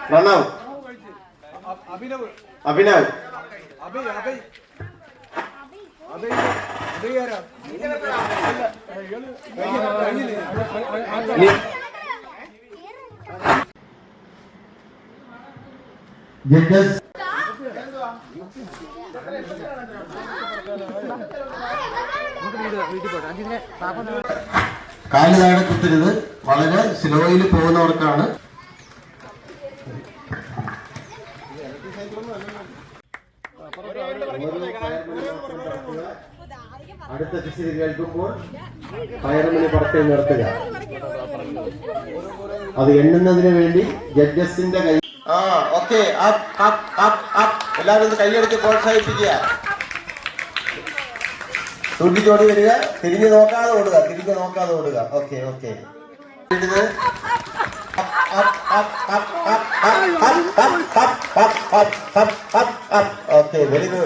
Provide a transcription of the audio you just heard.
Pranav, Abhinav, judges കാല് താഴെ കുത്തരുത്. വളരെ സ്ലോയിൽ പോകുന്നവർക്കാണ്. അടുത്ത തിരിച്ച് കേൾക്കുമ്പോൾ ഫയർമിന് പുറത്തെ നിർത്തുക. അത് എണ്ണുന്നതിന് വേണ്ടി ജഡ്ജസിന്റെ കൈ. ഓക്കെ, എല്ലാവരും കൈയെടുത്ത് പ്രോത്സാഹിപ്പിക്കുക. തുള്ളിച്ചോടി വരിക. തിരിഞ്ഞു നോക്കാതെ ഓടുക. Okay okay. Okay, very good.